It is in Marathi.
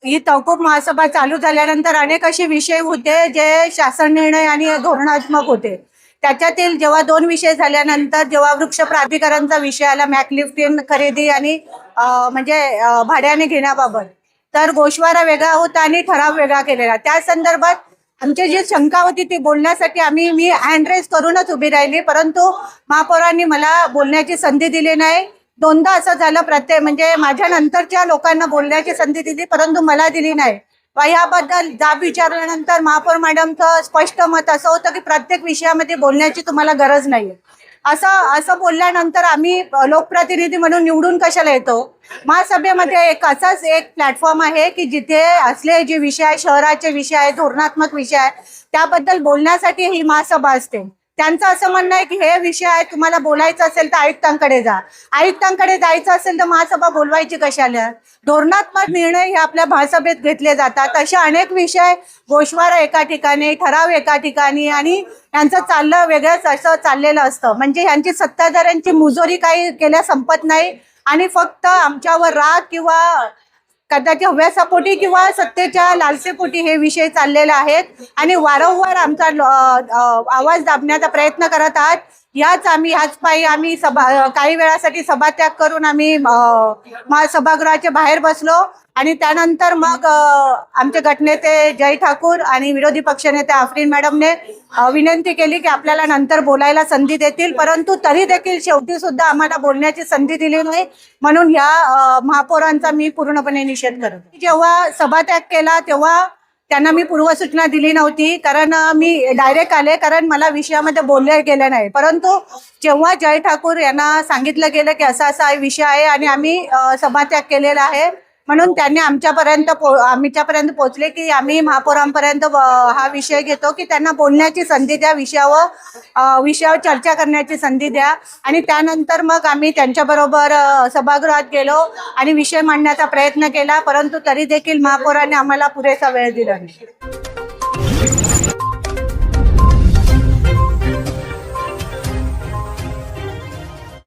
ही तहकूब महासभा चालू झाल्यानंतर अनेक असे विषय होते जे शासन निर्णय आणि धोरणात्मक होते. त्याच्यातील जेव्हा 2 विषय झाल्यानंतर जेव्हा वृक्ष प्राधिकरणचा विषय आला, मॅकलिफ्टिन खरेदी आणि भाड्याने घेण्याबाबत, तर गोषवारा वेगळा होता आणि ठराव वेगळा केलेला. त्या संदर्भात आमची जी शंका होती ती बोलण्यासाठी मी हँड रेज करूनच उभी राहिली, परंतु महापौरांनी मला बोलण्याची संधी दिली नाही. 2दा असं झालं, माझ्या नंतरच्या लोकांना बोलण्याची संधी दिली परंतु मला दिली नाही. याबद्दल जाब विचारल्यानंतर महापौर मॅडमचं स्पष्ट मत असं होतं की प्रत्येक विषयामध्ये बोलण्याची तुम्हाला गरज नाही. असं बोलल्यानंतर आम्ही लोकप्रतिनिधी म्हणून निवडून कशाला येतो? महासभेमध्ये असाच एक प्लॅटफॉर्म आहे की जिथे असले जे विषय आहे, शहराचे विषय आहे, धोरणात्मक विषय आहे, त्याबद्दल बोलण्यासाठी ही महासभा असते. त्यांचं असं म्हणणं आहे की हे विषय आहे, तुम्हाला बोलायचं असेल तर आयुक्तांकडे जा. आयुक्तांकडे जायचं असेल तर महासभा बोलवायची कशाला? धोरणात्मक निर्णय हे आपल्या महासभेत घेतले जातात. असे अनेक विषय, गोषवारा एका ठिकाणी, ठराव एका ठिकाणी, आणि यांचं चाललं वेगळंच असं चाललेलं असतं. म्हणजे यांची सत्ताधाऱ्यांची मुजोरी काही केल्या संपत नाही आणि फक्त आमच्यावर राग किंवा कदाचित हव्यासापोटी किंवा सत्तेच्या लालसेपोटी हे विषय चाललेले आहेत आणि वारंवार आमचा आवाज दाबण्याचा प्रयत्न करत आहात. ह्याच पायी आम्ही काही वेळासाठी सभात्याग करून आम्ही सभागृहाचे बाहेर बसलो आणि त्यानंतर मग आमचे गटनेते जय ठाकूर आणि विरोधी पक्षनेते आफरीन मॅडमने विनंती केली की आपल्याला नंतर बोलायला संधी देतील, परंतु तरी देखील शेवटी सुद्धा आम्हाला बोलण्याची संधी दिली नाही. म्हणून या महापौरांचा मी पूर्णपणे निषेध करते. जेव्हा सभात्याग केला तेव्हा त्यांना मी पूर्वसूचना दिली नव्हती, कारण मी डायरेक्ट आले, कारण मला विषयामध्ये बोलले गेले नाही. परंतु जेव्हा जय ठाकूर यांना सांगितलं गेलं की असा विषय आहे आणि आम्ही सभात्याग केलेला आहे, म्हणून त्यांनी आमच्यापर्यंत पोहोचले की आम्ही महापौरांपर्यंत हा विषय घेतो की त्यांना बोलण्याची संधी द्या, विषयावर चर्चा करण्याची संधी द्या. आणि त्यानंतर मग आम्ही त्यांच्याबरोबर सभागृहात गेलो आणि विषय मांडण्याचा प्रयत्न केला, परंतु तरी देखील महापौरांनी आम्हाला पुरेसा वेळ दिला नाही.